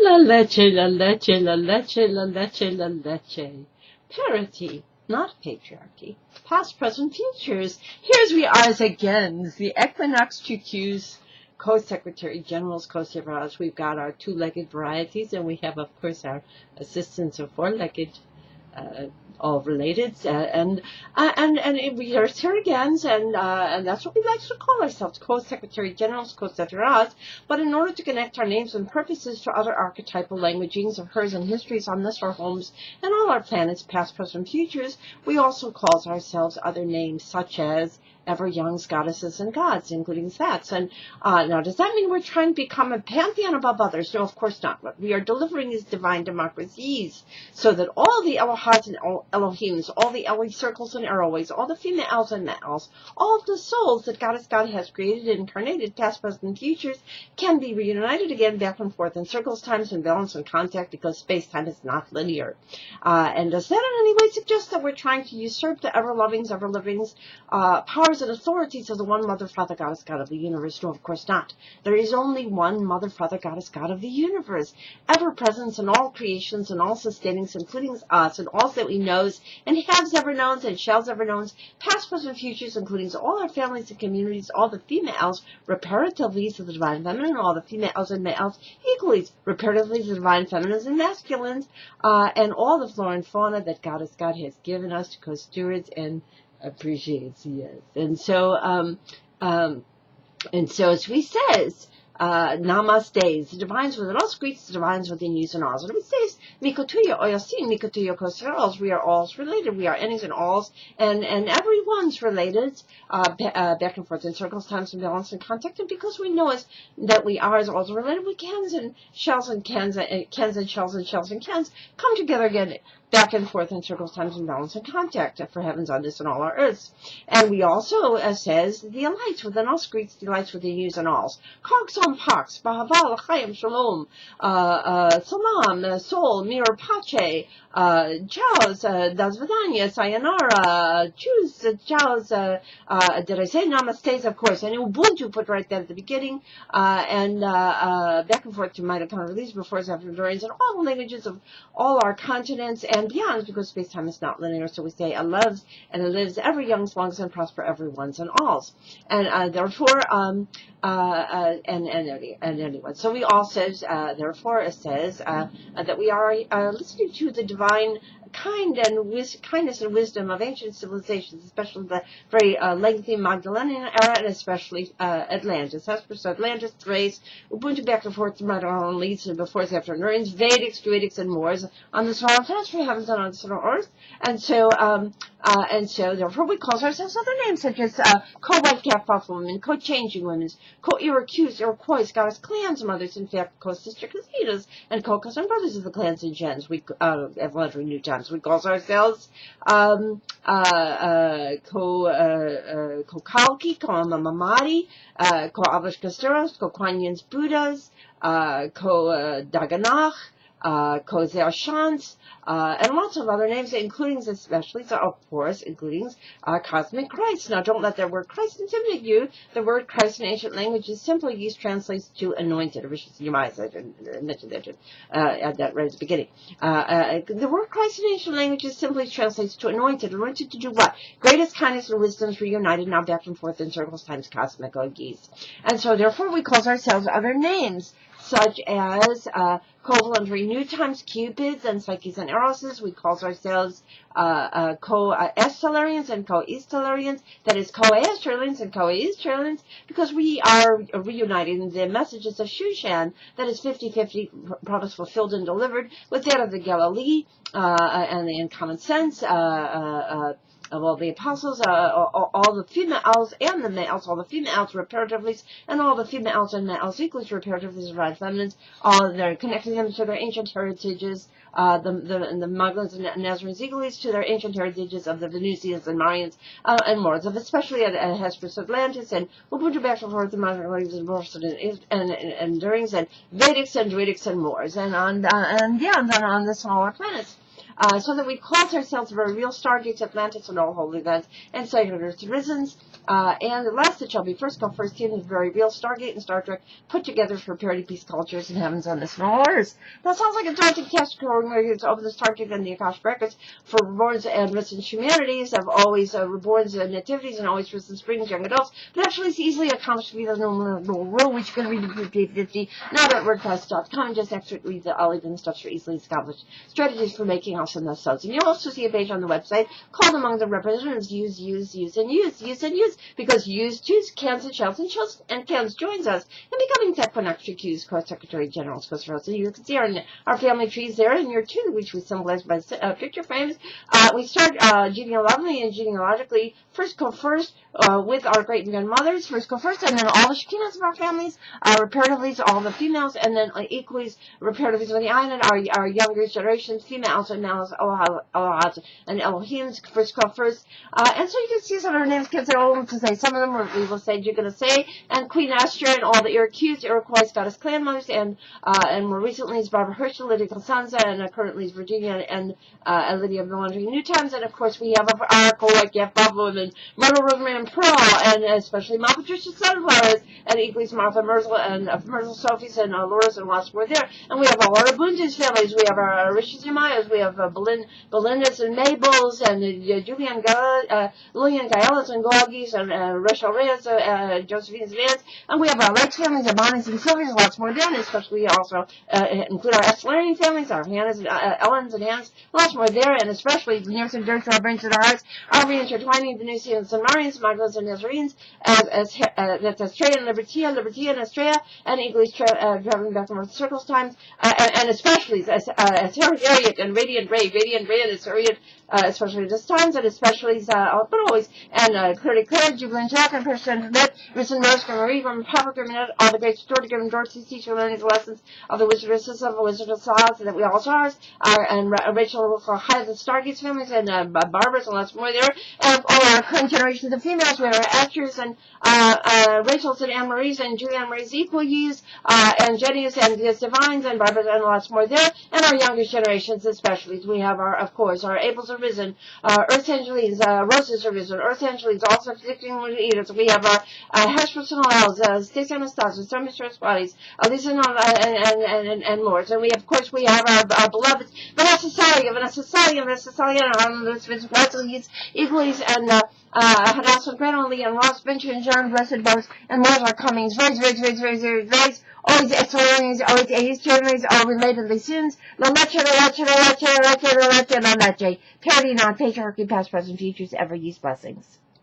La leche, la leche, la leche, la leche, la leche. Parity, not patriarchy. Past, present, futures. Here's we are again, the Equinoxtrueqsz Co-Secretary General's Co-Secretaries. We've got our two-legged varieties, and we have, of course, our assistants of four-legged, all related, and we are surrogans, and that's what we like to call ourselves, Co-Secretary Generals, Co-Secretaries. But in order to connect our names and purposes to other archetypal languagings of hers and histories on this, our homes, and all our planets, past, present, futures, we also call ourselves other names such as ever young's goddesses and gods, including Sats. And now, does that mean we're trying to become a pantheon above others? No, of course not. What we are delivering is divine democracies, so that all the Elohats and Elohims, all the Elohim circles and arrowways, all the females and males, all of the souls that God has created and incarnated, past, present, and futures, can be reunited again, back and forth in circles, times, and balance and contact, because space-time is not linear. And does that in any way suggest that we're trying to usurp the ever-lovings, ever-livings, powers and authorities of the one Mother, Father, Goddess, God of the universe? No, of course not. There is only one Mother, Father, Goddess, God of the universe, ever present in all creations and all sustainings, including us, and all that we knows and has ever known and shall ever known, past, present, futures, including all our families and communities, all the females reparatively to the divine feminine, all the females and males equally reparatively to the divine feminines and masculines, and all the flora and fauna that God has given us to co-stewards and appreciates, yes. And so as we says, namaste, the divines within us, greets the divines within yous and alls. And we says, mikotuya oyasin, mikotuya koseros, we are alls related, we are any's and alls, and everyone's related, back and forth in circles, times, and balance, and contact. And because we know that we are as alls related, we cans and shells and cans and shells and shells and cans come together again, back and forth in circles, times, and balance, and contact for heavens on this and all our earths. And we also, says, the alights within us, greets delights within yous and alls. Cogs on pox, Bahaval, Chaim, Shalom, Salam, Sol, Mir, Pache, Chaos, Das Vidanya, Sayonara, Choose, Chaos, did I say Namaste? Of course, and Ubuntu put right there at the beginning, and back and forth to mitochondrial release, before, after, during, and all the languages of all our continents and beyond, because space-time is not linear. So we say, loves and it lives every young's, longs, and prosper everyone's and all's. And therefore, and anyone. So we all says, therefore, it says that we are listening to the divine kindness and wisdom of ancient civilizations, especially the very lengthy Magdalenian era, and especially Atlantis. Hesperus, Atlantis, Thrace, Ubuntu, back and forth, Tomorrow, leads to before, after, Nurins, Vedics, Druidics, and Moors on the solar planets for heavens and on the solar earth. And so therefore we call ourselves other names such as co-white calf buffalo women, co-changing women, Iroquois, goddess clans mothers, in fact, co-sister casitas, and co-cousin brothers of the clans and gens. We have learned new times. We call ourselves co-Kalki, co-Mamamari, co-Avishkasteros, co-Quanyans Buddhas, co-Daganach, Kozershans, and lots of other names, including especially, so of course, including Couszmic Chrisztsz. Now, don't let that word Christ intimidate you. The word Christ in ancient languages simply used translates to anointed. I mentioned that, add that right at the beginning. The word Christ in ancient languages simply translates to anointed. Anointed to do what? Greatest kindness and wisdoms reunited, now back and forth in circles, times, cosmic geese. And so, therefore, we call ourselves other names, such as covalent new times, Cupids and Psyches and Eroses. We call ourselves co-Estelarians and co-Estelarians, that is co-Astralians and co-Eastralians, because we are reuniting the messages of Shushan, that is 50-50 promise fulfilled and delivered, with that of the Galilee and the Common Sense, of all the apostles, all the females and the males, all the females reparatively, and all the females and males equally reparatively divine feminines, all they're connecting them to their ancient heritages, the Magdalens and Nazarenes equally to their ancient heritages of the Venusians and Marians, and more, of especially at Hesperus, Atlantis, and Ubuntu, back and forth, and Durings, and Vedics and Druidics and Moors, and on the smaller planets. so that we cause ourselves very real stargates, Atlantis, and all holy events, and sacred earth's risens. And the last that shall be first come first team is very real Stargate and Star Trek put together for parity, peace, cultures, and heavens on this and all earth. That sounds like a daunting task over the Star Trek and the Akashic records for reborns and risen humanities of always reborns and nativities and always risen springs, young adults. But actually, it's easily accomplished via the normal rule, which you can read in page 50, not at WordPress.com. Just extra read the all even stuff for easily established strategies for making awesome episodes. And you'll also see a page on the website called Among the Representatives, use, and use, because use, choose, cans, and shells, and cans joins us in becoming Equinoxtrueqsz Co-Secretary General Switzerland. So you can see our family trees there in year 2, which we symbolize by picture frames. We start genealogically and genealogically, first come first, with our great-grandmothers, first go first, and then all the Shekinahs of our families, reparatively all the females, and then equally reparatively with the island, our younger generations, females and males, Allahs and Elohims, first come first. And so you can see some of our names, kids are old to say. Some of them we will say, you're going to say, and Queen Esther and all the Iroquois Scottish clan mothers, and more recently is Barbara Herschel, Lydia Constanza, and currently is Virginia and Lydia Melandry Newtowns, and of course we have our Coed, Jeff Bobo, and Myrtle Rosemary and Pearl, and especially Ma Patricia Sunflowers, and equally Martha Merzel and Merzel Sophies and Laura's and lots more there. And we have all our Bundes families. We have our Rishas and Mayas. We have Belindas and Mabels and Lillian Gaelas and Goggies and Rachel Reyes, Josephine Vance. And we have our Lex families, our Bonnies and Sylvias, lots more there. And especially also include our Estelarian families, our Hannahs, Ellens and Hans, lots more there. And especially the nearest and dearest to our brains and our hearts, our reintertwining Venusians and Marians, Magdalens and Nazarenes, that's Astrea and Liberty and Astrea, and equally traveling back and forth circles times, and especially as Harriet and Radiant Ray and Harriet, especially this times, and especially, but always, and Claire, Jubilant Jack, and Person Net, Risen Rose, from Marie, from Papa, all the great story, given Dorothy's teacher, learning the lessons of the Wizardesses of the Wizard of Sahas that we all stars, and Rachel for High the Stargates families, and Barbara's, and lots more there, and all our current generations of females, we have our Asters, and Rachel's, and Anne-Marie's, and Julianne Marie's Equal-Use, and Jenny's, and the Divines, and Barbara's, and lots more there, and our youngest generations especially. We have our, of course, our Abels are risen, Earth Angelines, Roses are risen, Earth Angelines, also predicting eaters. We have our Heshbus and Hallels, Stacey Anastasia, some Mistress Bodies, Lisa and more. And we, of course, we have our beloved Vanessa Salia, and Harlan Lewis, Vincent Wesley, Eagles, and Hadassah Gretel, Lee, and Ross, Venture, and John, Blessed Bones, and more are Comingsz. Rise, always extraordinary, always ahistorians, all relatedly sins. La leche, parity, not patriarchy, past, present, futures, ever use blessings.